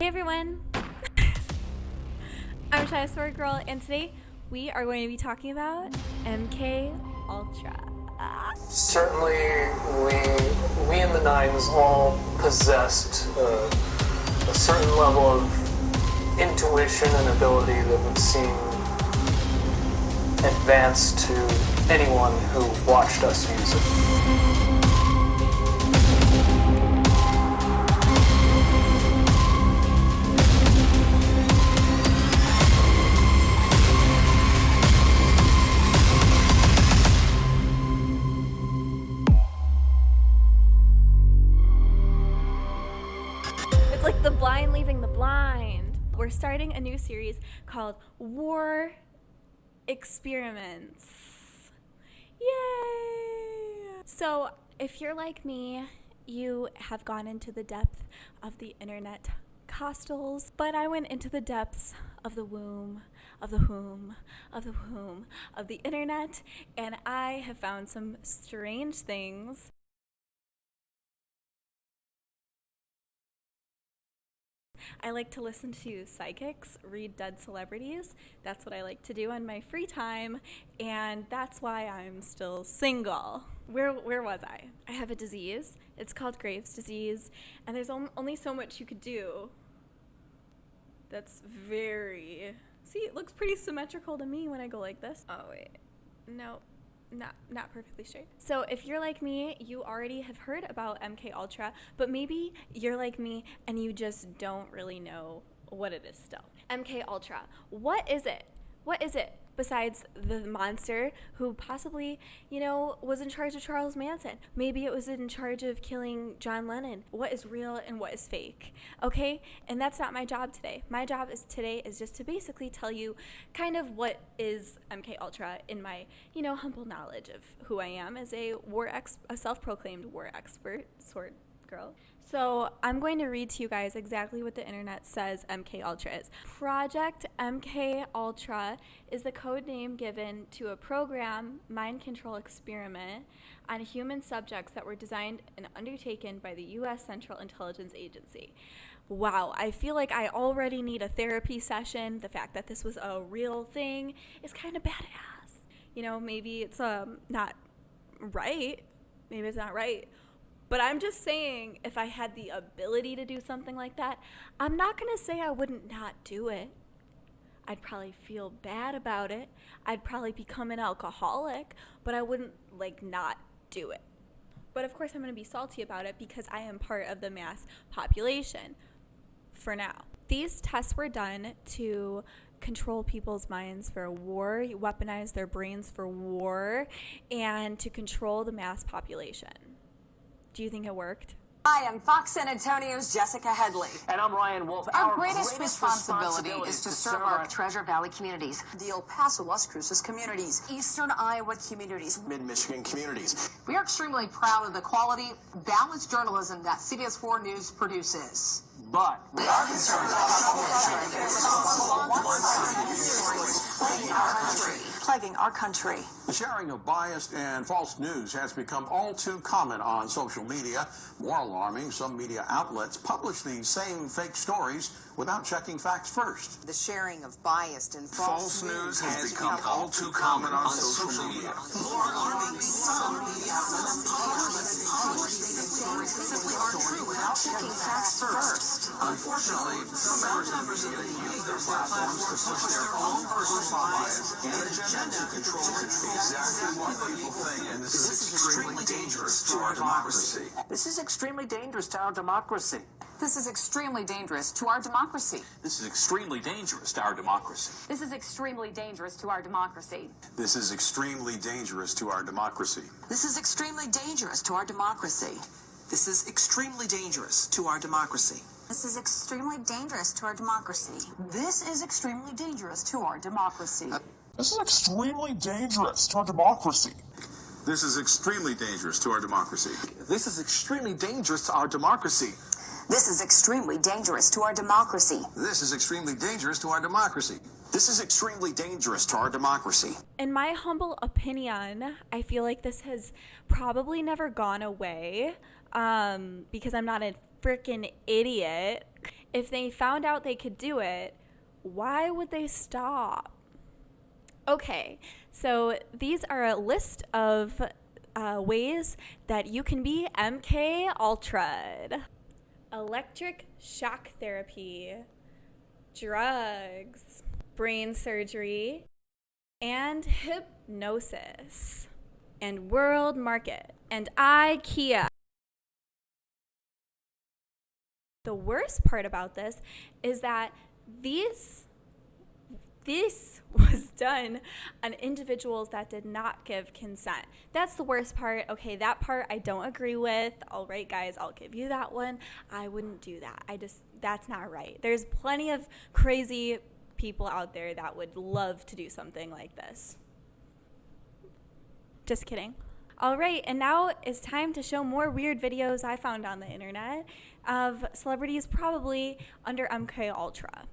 Hey everyone, I'm Shy Sword Girl, and today we are going to be talking about MK Ultra. Certainly, we in the Nines all possessed a certain level of intuition and ability that would seem advanced to anyone who watched us use it. It's like the blind leading the blind. We're starting a new series called War Experiments. Yay! So, if you're like me, you have gone into the depth of the internet costals, but I went into the depths of the womb, of the whom, of the whom, of the internet, and I have found some strange things. I like to listen to psychics, read dead celebrities. That's what I like to do in my free time, and that's why I'm still single. Where was I? I have a disease. It's called Graves' disease, and there's only so much you could do. That's very... See, it looks pretty symmetrical to me when I go like this. Oh, wait. No. Not perfectly straight. So if you're like me, you already have heard about MK Ultra, but maybe you're like me and you just don't really know what it is still. MK Ultra. What is it? What is it besides the monster who possibly, was in charge of Charles Manson? Maybe it was in charge of killing John Lennon. What is real and what is fake? Okay? And that's not my job today. My job today is just to basically tell you kind of what is MK Ultra in my, humble knowledge of who I am as a self-proclaimed war expert, sword girl. So I'm going to read to you guys exactly what the internet says MK Ultra is. Project MK Ultra is the code name given to a program mind control experiment on human subjects that were designed and undertaken by the U.S. Central Intelligence Agency. Wow, I feel like I already need a therapy session. The fact that this was a real thing is kind of badass. Maybe it's not right. Maybe it's not right. But I'm just saying, if I had the ability to do something like that, I'm not going to say I wouldn't not do it. I'd probably feel bad about it. I'd probably become an alcoholic, but I wouldn't, not do it. But of course, I'm going to be salty about it because I am part of the mass population for now. These tests were done to control people's minds for war, weaponize their brains for war, and to control the mass population. Do you think it worked? Hi, I'm Fox San Antonio's Jessica Headley. And I'm Ryan Wolf. Our greatest responsibility is to serve our Treasure Valley communities, the El Paso, Las Cruces communities, Eastern Iowa communities, Mid-Michigan communities. We are extremely proud of the quality, balanced journalism that CBS 4 News produces. But We are concerned about plaguing our country. The sharing of biased and false news has become all too common on social media. More alarming, some media outlets publish these same fake stories without checking facts first. The sharing of biased and false news has become all too common on social media. More alarming, some media outlets publish these stories simply aren't true without checking facts first. Unfortunately, some members of the media use their platforms to push their own personal bias and agenda to control exactly what people think, and this is extremely dangerous to our democracy. this is extremely dangerous to our democracy. This is extremely dangerous to our democracy. This is extremely dangerous to our democracy. This is extremely dangerous to our democracy. This is extremely dangerous to our democracy. This is extremely dangerous to our democracy. This is extremely dangerous to our democracy. This is extremely dangerous to our democracy. This is extremely dangerous to our democracy. This is extremely dangerous to our democracy. This is extremely dangerous to our democracy. This is extremely dangerous to our democracy. This is extremely dangerous to our democracy. This is extremely dangerous to our democracy. This is extremely dangerous to our democracy. In my humble opinion, I feel like this has probably never gone away because I'm not a freaking idiot. If they found out they could do it, why would they stop? Okay, so these are a list of ways that you can be MK Ultra'd. Electric shock therapy, drugs, brain surgery, and hypnosis, and world market, and IKEA. The worst part about this is that this was done on individuals that did not give consent. That's the worst part. Okay, that part I don't agree with. All right, guys, I'll give you that one. I wouldn't do that. That's not right. There's plenty of crazy people out there that would love to do something like this. Just kidding. All right, and now it's time to show more weird videos I found on the internet of celebrities probably under MK Ultra.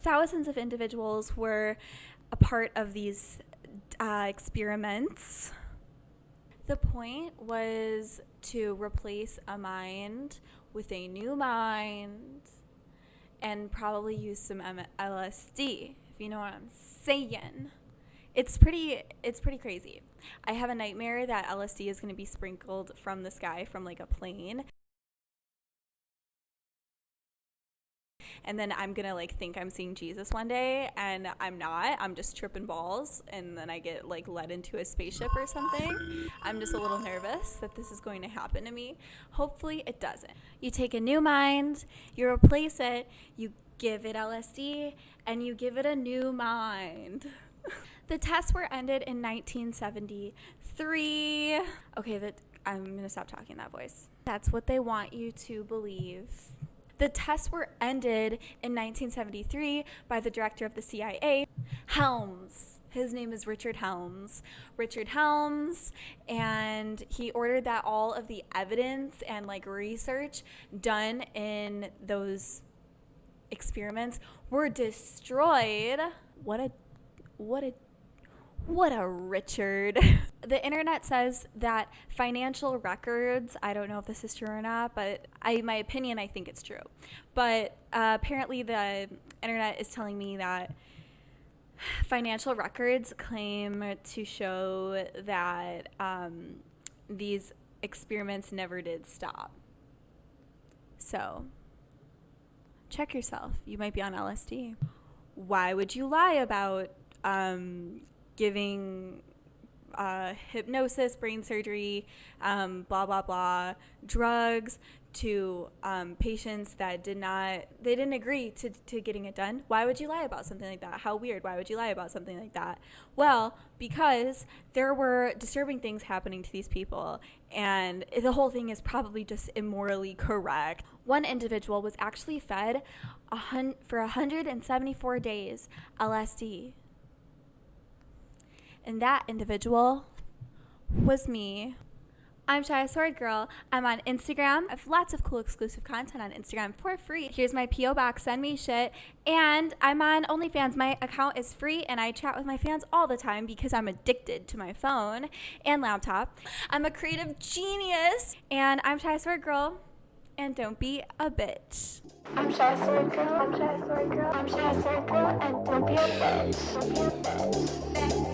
Thousands of individuals were a part of these experiments. The point was to replace a mind with a new mind and probably use some LSD, if you know what I'm saying. It's pretty crazy. I have a nightmare that LSD is going to be sprinkled from the sky from like a plane. And then I'm gonna like think I'm seeing Jesus one day, and I'm not. I'm just tripping balls, and then I get like led into a spaceship or something. I'm just a little nervous that this is going to happen to me. Hopefully it doesn't. You take a new mind, you replace it, you give it LSD, and you give it a new mind. The tests were ended in 1973. Okay, I'm gonna stop talking that voice. That's what they want you to believe. The tests were ended in 1973 by the director of the CIA, Helms. His name is Richard Helms. Richard Helms, and he ordered that all of the evidence and like research done in those experiments were destroyed. What a Richard. The internet says that financial records, I don't know if this is true or not, but my opinion, I think it's true. But apparently the internet is telling me that financial records claim to show that these experiments never did stop. So check yourself. You might be on LSD. Why would you lie about giving hypnosis, brain surgery, blah, blah, blah, drugs to patients that didn't agree to getting it done? Why would you lie about something like that? How weird. Why would you lie about something like that? Well, because there were disturbing things happening to these people, and the whole thing is probably just immorally correct. One individual was actually fed for 174 days LSD. And that individual was me. I'm Shy Sword Girl. I'm on Instagram. I have lots of cool exclusive content on Instagram for free. Here's my P.O. box, send me shit. And I'm on OnlyFans. My account is free and I chat with my fans all the time because I'm addicted to my phone and laptop. I'm a creative genius and I'm Shy Sword Girl. And don't be a bitch. I'm Shy Sword Girl. I'm Shy Sword Girl. I'm Shy Sword Girl. And don't be a bitch. Don't be a bitch.